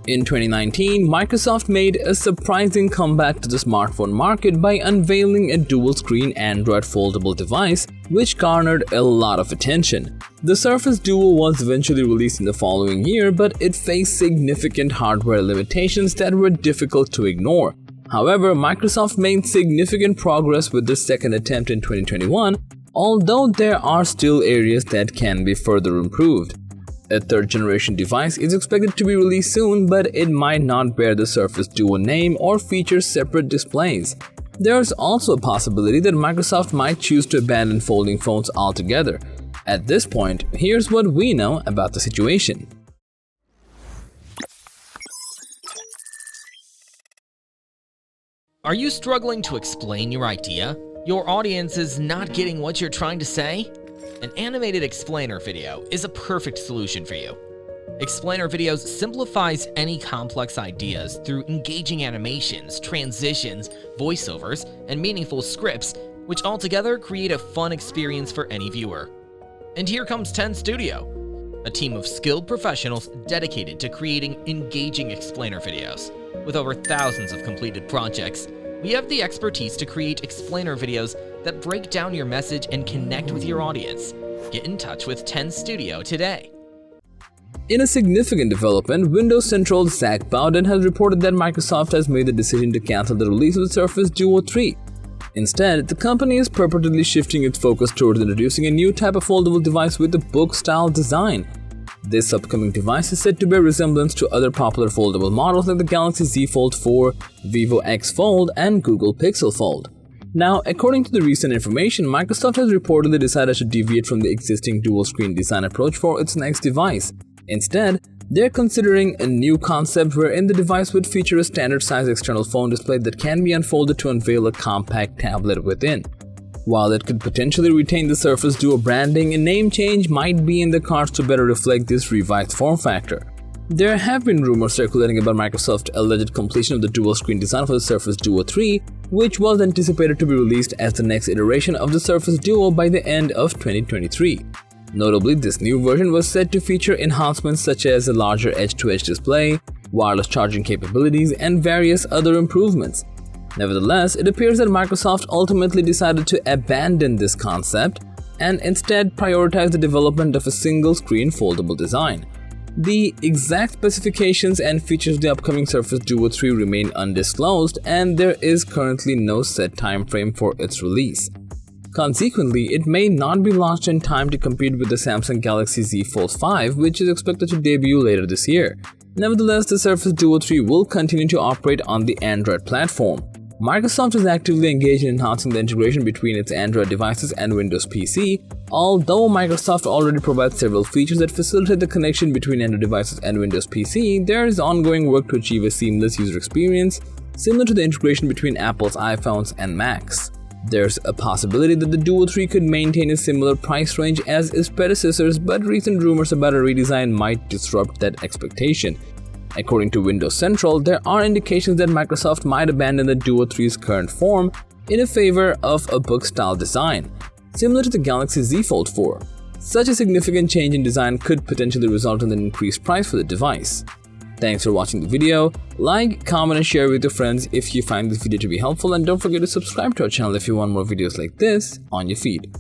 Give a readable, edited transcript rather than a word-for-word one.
In 2019, Microsoft made a surprising comeback to the smartphone market by unveiling a dual-screen Android foldable device, which garnered a lot of attention. The Surface Duo was eventually released in the following year, but it faced significant hardware limitations that were difficult to ignore. However, Microsoft made significant progress with the second attempt in 2021, although there are still areas that can be further improved. A third-generation device is expected to be released soon, but it might not bear the Surface Duo name or feature separate displays. There is also a possibility that Microsoft might choose to abandon folding phones altogether. At this point, here's what we know about the situation. Are you struggling to explain your idea? Your audience is not getting what you're trying to say? An animated explainer video is a perfect solution for you. Explainer videos simplifies any complex ideas through engaging animations, transitions, voiceovers, and meaningful scripts, which altogether create a fun experience for any viewer. And here comes 10 Studio, a team of skilled professionals dedicated to creating engaging explainer videos. With over thousands of completed projects, we have the expertise to create explainer videos that break down your message and connect with your audience. Get in touch with 10 Studio today. In a significant development, Windows Central Zach Bowden has reported that Microsoft has made the decision to cancel the release of the Surface Duo 3. Instead, the company is purportedly shifting its focus towards introducing a new type of foldable device with a book-style design. This upcoming device is said to bear resemblance to other popular foldable models like the Galaxy Z Fold 4, Vivo X Fold, and Google Pixel Fold. Now, according to the recent information, Microsoft has reportedly decided to deviate from the existing dual-screen design approach for its next device. Instead, they're considering a new concept wherein the device would feature a standard-sized external phone display that can be unfolded to unveil a compact tablet within. While it could potentially retain the Surface Duo branding, a name change might be in the cards to better reflect this revised form factor. There have been rumors circulating about Microsoft's alleged completion of the dual-screen design for the Surface Duo 3, which was anticipated to be released as the next iteration of the Surface Duo by the end of 2023. Notably, this new version was said to feature enhancements such as a larger edge-to-edge display, wireless charging capabilities, and various other improvements. Nevertheless, it appears that Microsoft ultimately decided to abandon this concept and instead prioritize the development of a single-screen foldable design. The exact specifications and features of the upcoming Surface Duo 3 remain undisclosed, and there is currently no set time frame for its release. Consequently, it may not be launched in time to compete with the Samsung Galaxy Z Fold 5, which is expected to debut later this year. Nevertheless, the Surface Duo 3 will continue to operate on the Android platform. Microsoft is actively engaged in enhancing the integration between its Android devices and Windows PC. Although Microsoft already provides several features that facilitate the connection between Android devices and Windows PC, there is ongoing work to achieve a seamless user experience, similar to the integration between Apple's iPhones and Macs. There's a possibility that the Duo 3 could maintain a similar price range as its predecessors, but recent rumors about a redesign might disrupt that expectation. According to Windows Central, there are indications that Microsoft might abandon the Duo 3's current form in favor of a book-style design, similar to the Galaxy Z Fold 4. Such a significant change in design could potentially result in an increased price for the device. Thanks for watching the video. Like, comment, and share with your friends if you find this video to be helpful, and don't forget to subscribe to our channel if you want more videos like this on your feed.